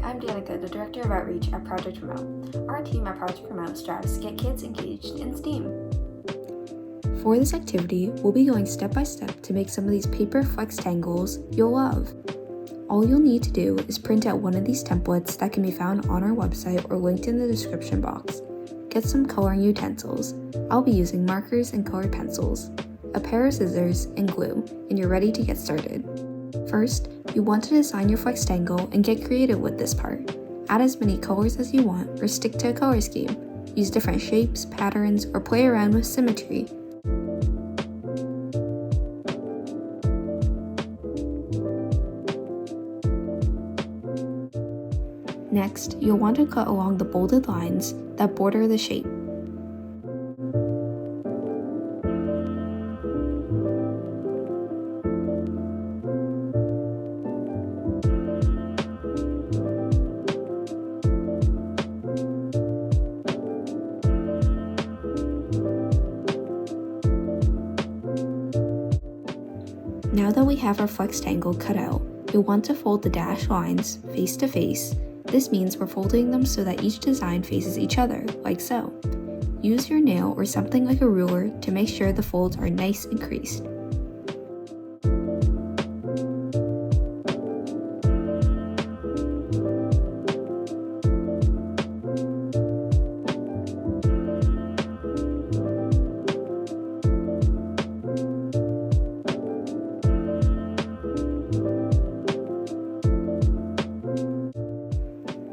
I'm Danica, the Director of Outreach at Project Remote. Our team at Project Remote strives to get kids engaged in STEAM. For this activity, we'll be going step by step to make some of these paper flextangles you'll love. All you'll need to do is print out one of these templates that can be found on our website or linked in the description box. Get some coloring utensils. I'll be using markers and colored pencils, a pair of scissors, and glue, and you're ready to get started. First, you want to design your flextangle and get creative with this part. Add as many colors as you want or stick to a color scheme. Use different shapes, patterns, or play around with symmetry. Next, you'll want to cut along the bolded lines that border the shape. Now that we have our flextangle cut out, you'll want to fold the dashed lines face to face. This means we're folding them so that each design faces each other, like so. Use your nail or something like a ruler to make sure the folds are nice and creased.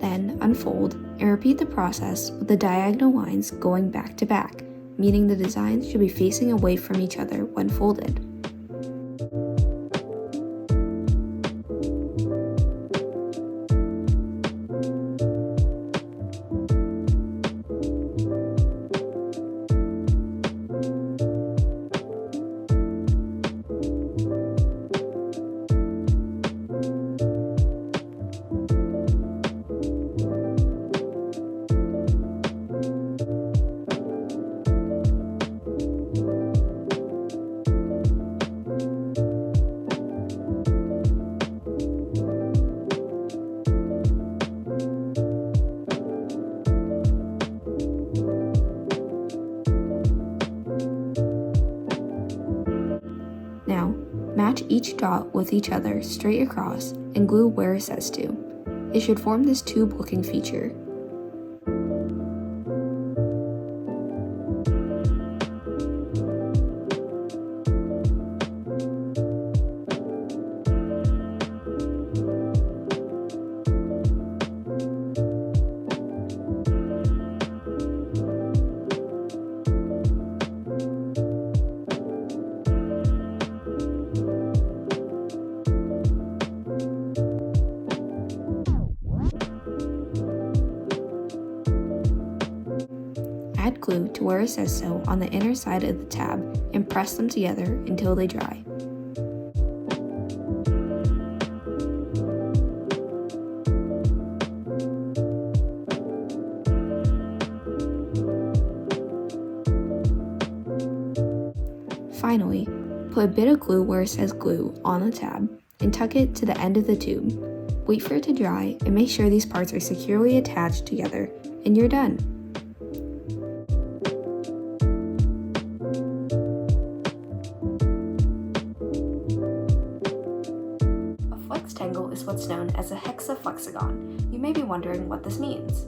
Then unfold and repeat the process with the diagonal lines going back to back, meaning the designs should be facing away from each other when folded. Now, match each dot with each other straight across and glue where it says to. It should form this tube-looking feature. Add glue to where it says so on the inner side of the tab and press them together until they dry. Finally, put a bit of glue where it says glue on the tab and tuck it to the end of the tube. Wait for it to dry and make sure these parts are securely attached together, and you're done. Flextangle is what's known as a hexaflexagon. You may be wondering what this means.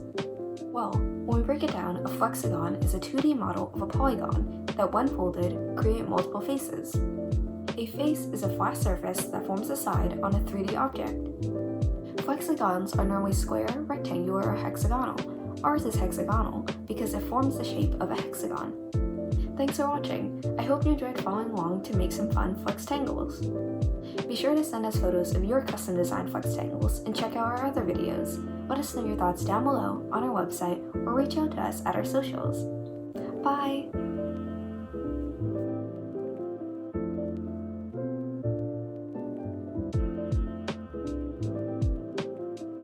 Well, when we break it down, a flexagon is a 2D model of a polygon that, when folded, create multiple faces. A face is a flat surface that forms a side on a 3D object. Flexagons are normally square, rectangular, or hexagonal. Ours is hexagonal because it forms the shape of a hexagon. Thanks for watching. I hope you enjoyed following along to make some fun flextangles. Be sure to send us photos of your custom designed flextangles and check out our other videos. Let us know your thoughts down below on our website or reach out to us at our socials. Bye!